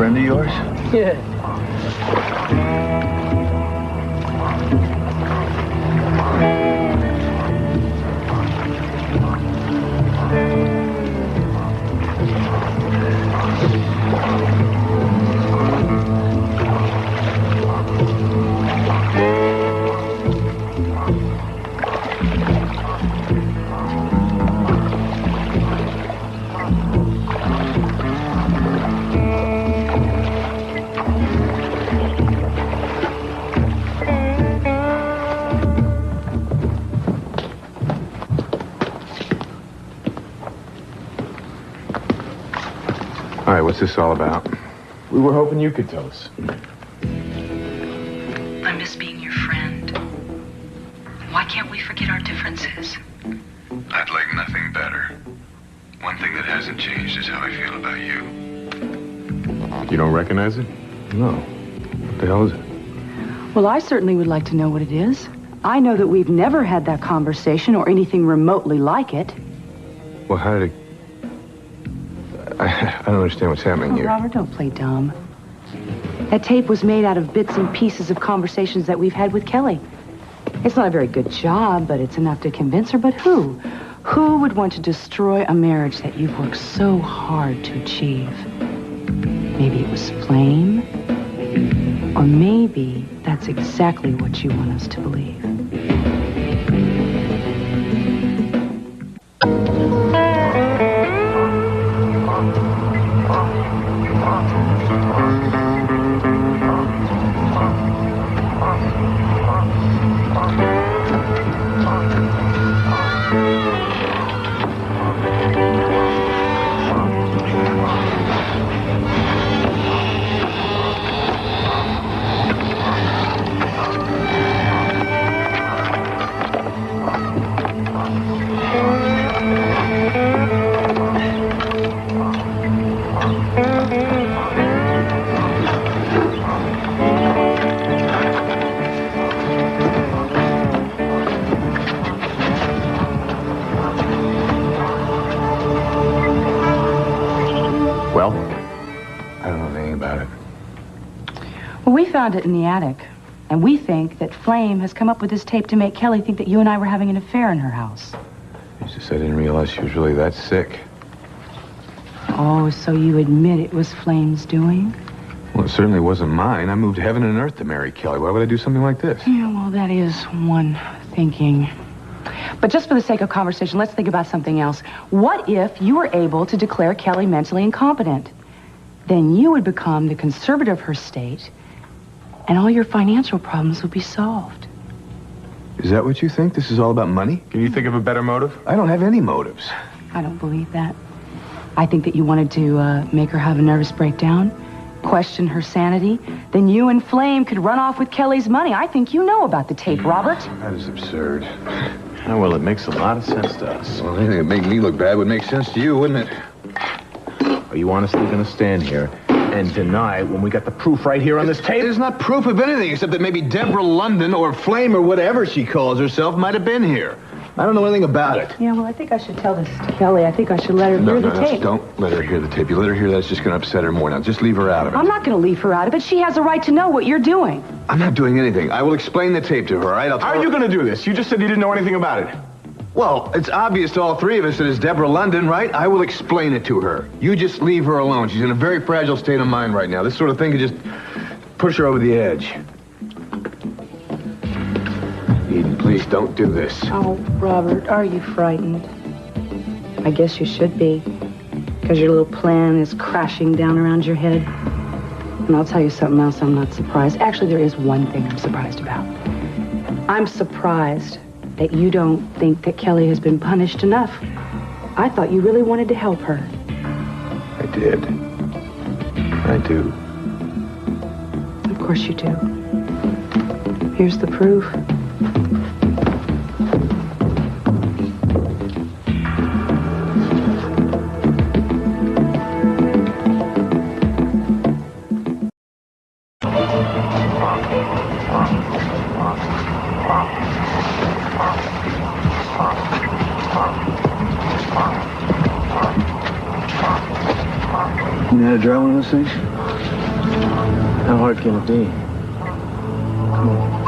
friend of yours? Yeah. All right, what's this all about? We were hoping you could tell us. I miss being your friend. Why can't we forget our differences? I'd like nothing better. One thing that hasn't changed is how I feel about you. You don't recognize it? No. What the hell is it? Well, I certainly would like to know what it is. I know that we've never had that conversation or anything remotely like it. Well, how did it... I don't understand what's happening here. Robert, don't play dumb. That tape was made out of bits and pieces of conversations that we've had with Kelly. It's not a very good job, but it's enough to convince her. But who? Who would want to destroy a marriage that you've worked so hard to achieve? Maybe it was Flame. Or maybe that's exactly what you want us to believe. We found it in the attic, and we think that Flame has come up with this tape to make Kelly think that you and I were having an affair in her house. It's just I didn't realize she was really that sick. Oh, so you admit it was Flame's doing? Well, it certainly wasn't mine. I moved heaven and earth to marry Kelly. Why would I do something like this? Yeah, well, that is one thinking. But just for the sake of conversation, let's think about something else. What if you were able to declare Kelly mentally incompetent? Then you would become the conservator of her state, and all your financial problems would be solved. Is that what you think? This is all about money? Can you think of a better motive? I don't have any motives. I don't believe that. I think that you wanted to make her have a nervous breakdown, question her sanity. Then you and Flame could run off with Kelly's money. I think you know about the tape, Robert. That is absurd. Oh, well, it makes a lot of sense to us. Well, anything that made me look bad would make sense to you, wouldn't it? Are you honestly going to stand here and deny when we got the proof right here on this tape? There's not proof of anything except that maybe Deborah London or Flame or whatever she calls herself might have been here. I don't know anything about it. Yeah, well, I think I should tell this to Kelly. I think I should let her hear the tape. Don't let her hear the tape. You let her hear that, it's just going to upset her more. Now, just leave her out of it. I'm not going to leave her out of it. She has a right to know what you're doing. I'm not doing anything. I will explain the tape to her, all right? How are you going to do this? You just said you didn't know anything about it. Well, it's obvious to all three of us that it's Deborah London, right? I will explain it to her. You just leave her alone. She's in a very fragile state of mind right now. This sort of thing could just push her over the edge. Eden, please don't do this. Oh, Robert, are you frightened? I guess you should be, because your little plan is crashing down around your head. And I'll tell you something else I'm not surprised. Actually, there is one thing I'm surprised about. I'm surprised that you don't think that Kelly has been punished enough. I thought you really wanted to help her. I did. I do. Of course you do. Here's the proof. You know how to drive one of those things? How hard can it be? Come on.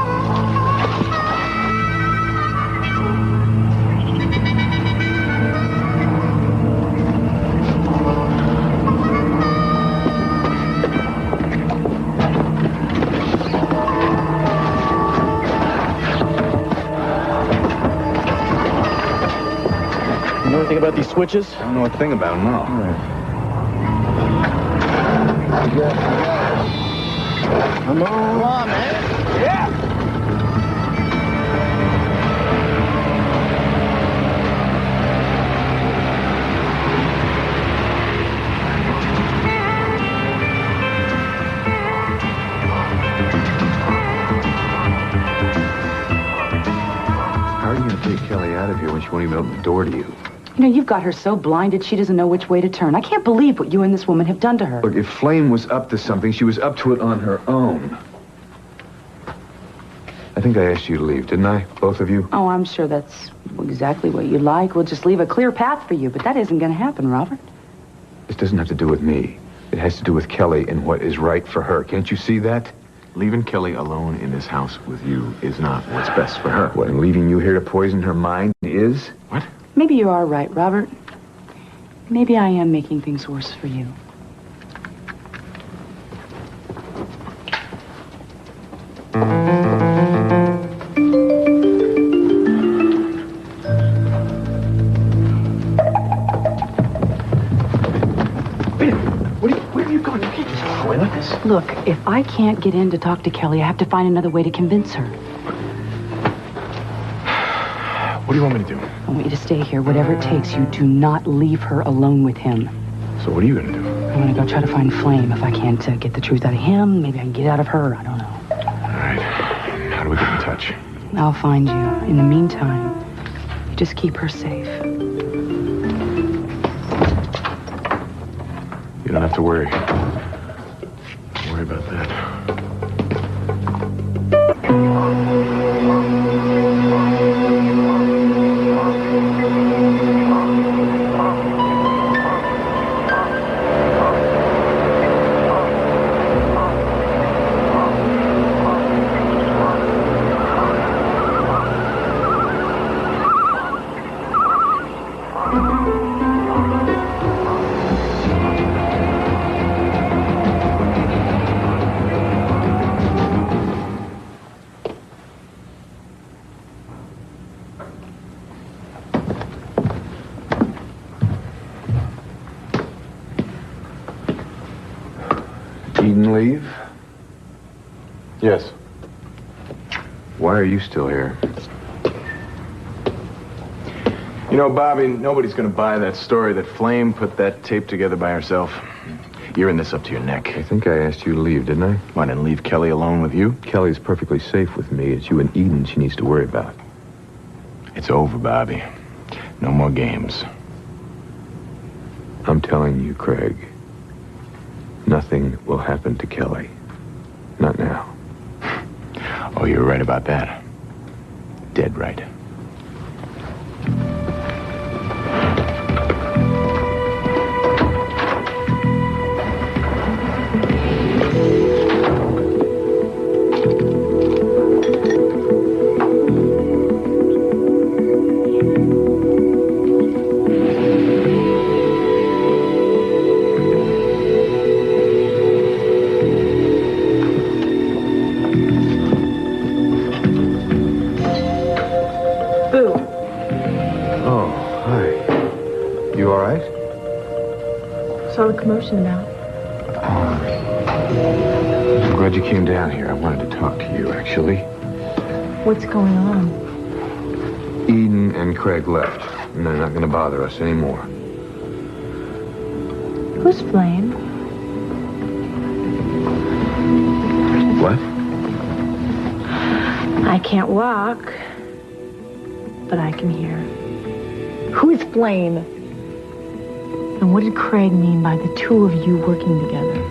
You know anything about these switches? I don't know a thing about them, no. All right. Come on. Come on, man. Yeah. How are you going to take Kelly out of here when she won't even open the door to you? You know, you've got her so blinded she doesn't know which way to turn. I can't believe what you and this woman have done to her. Look, if Flame was up to something, she was up to it on her own. I think I asked you to leave, didn't I? Both of you? Oh, I'm sure that's exactly what you like. We'll just leave a clear path for you, but that isn't going to happen, Robert. This doesn't have to do with me. It has to do with Kelly and what is right for her. Can't you see that? Leaving Kelly alone in this house with you is not what's best for her. What, and leaving you here to poison her mind is? What? Maybe you are right, Robert. Maybe I am making things worse for you. Where are you going? You can't just walk away like this. Look, if I can't get in to talk to Kelly, I have to find another way to convince her. What do you want me to do? I want you to stay here, whatever it takes. You do not leave her alone with him. So what are you going to do? I'm going to go try to find Flame. If I can't get the truth out of him, maybe I can get out of her. I don't know. All right. How do we get in touch? I'll find you. In the meantime, you just keep her safe. You don't have to worry. Don't worry about that. Eden leave? Yes. Why are you still here? You know, Bobby, nobody's going to buy that story that Flame put that tape together by herself. You're in this up to your neck. I think I asked you to leave, didn't I? Why, didn't leave Kelly alone with you? Kelly's perfectly safe with me. It's you and Eden she needs to worry about. It's over, Bobby. No more games. I'm telling you, Craig, nothing will happen to Kelly. Not now. Oh, you're right about that. Dead right. Saw the commotion about. I'm glad you came down here. I wanted to talk to you, actually. What's going on? Eden and Craig left, and they're not going to bother us anymore. Who's Flame? What? I can't walk, but I can hear. Who is Flame? And what did Craig mean by the two of you working together?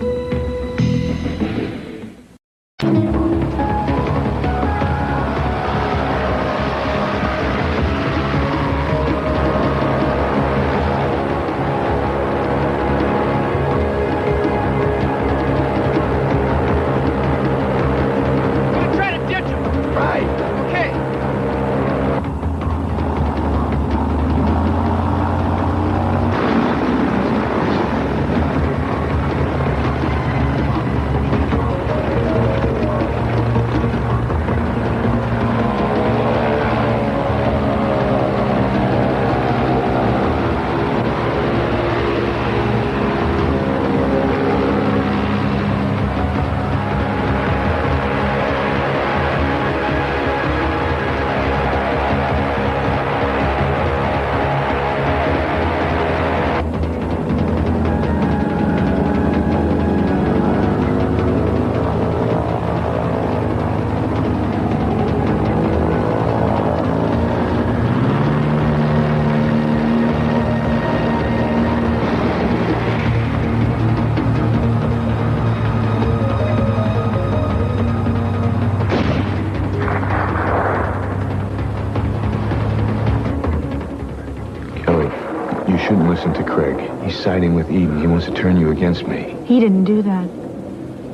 siding with Eden. He wants to turn you against me. He didn't do that.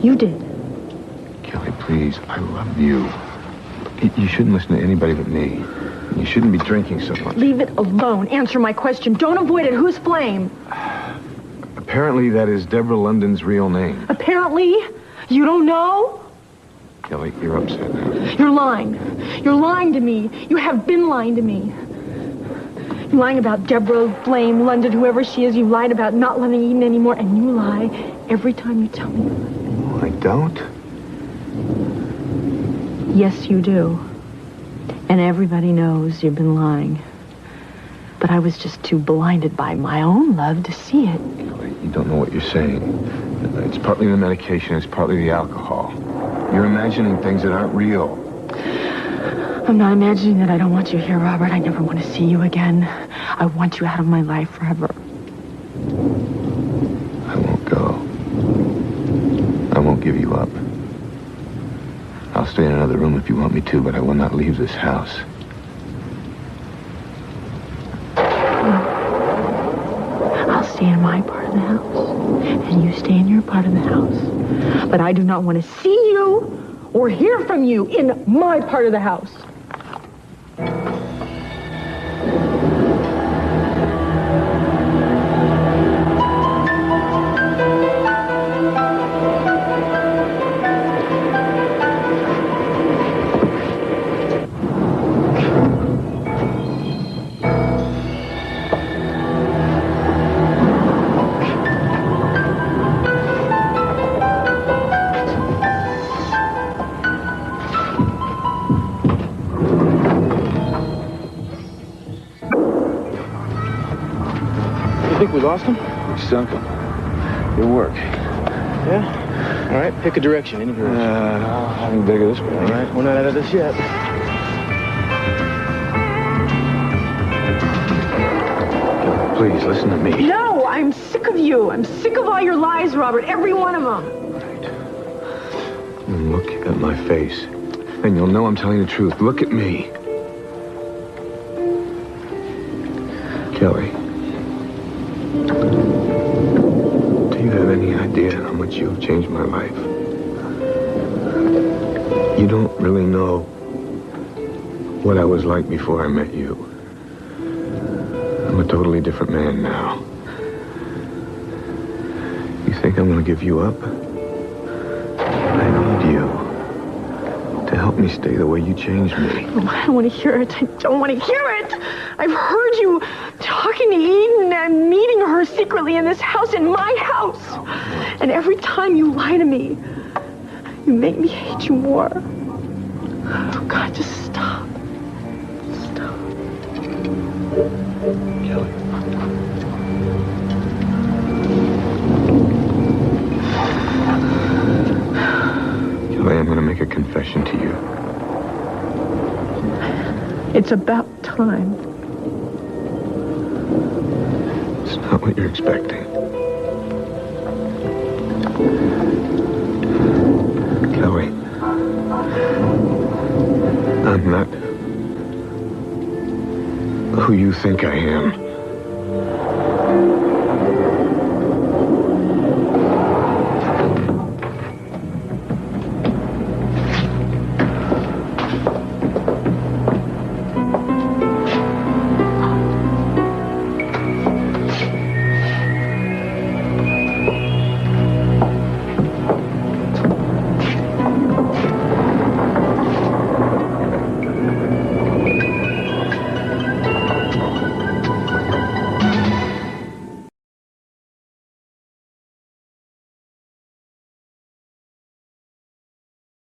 You did. Kelly, please, I love you. You shouldn't listen to anybody but me. You shouldn't be drinking so much. Leave it alone. Answer my question. Don't avoid it. Who's Flame? Apparently, that is Deborah London's real name. Apparently? You don't know? Kelly, you're upset now. You're lying. You're lying to me. You have been lying to me. You're lying about Deborah, Flame, London, whoever she is. You lied about not loving Eden anymore, and you lie every time you tell me. No, I don't. Yes, you do. And everybody knows you've been lying. But I was just too blinded by my own love to see it. Kelly, you don't know what you're saying. It's partly the medication, it's partly the alcohol. You're imagining things that aren't real. I'm not imagining that I don't want you here, Robert. I never want to see you again. I want you out of my life forever. I won't go. I won't give you up. I'll stay in another room if you want me to, but I will not leave this house. I'll stay in my part of the house, and you stay in your part of the house. But I do not want to see you or hear from you in my part of the house. Think we lost him? We sunk him. Good work. Yeah? All right, pick a direction, any direction. I think bigger this way. All right, we're not out of this yet. Please, listen to me. No, I'm sick of you. I'm sick of all your lies, Robert. Every one of them. Right. And look at my face, and you'll know I'm telling the truth. Look at me. Kelly. Do you have any idea how much you've changed my life? You don't really know what I was like before I met you. I'm a totally different man now. You think I'm going to give you up? I need you to help me stay the way you changed me. Oh, I don't want to hear it. I don't want to hear it. I've heard you talking to Eden and meeting her secretly in this house, in my house. And every time you lie to me, you make me hate you more. Oh, God, just stop. Stop. Kelly. Kelly, I'm going to make a confession to you. It's about time. It's not what you're expecting. Kelly, I'm not who you think I am.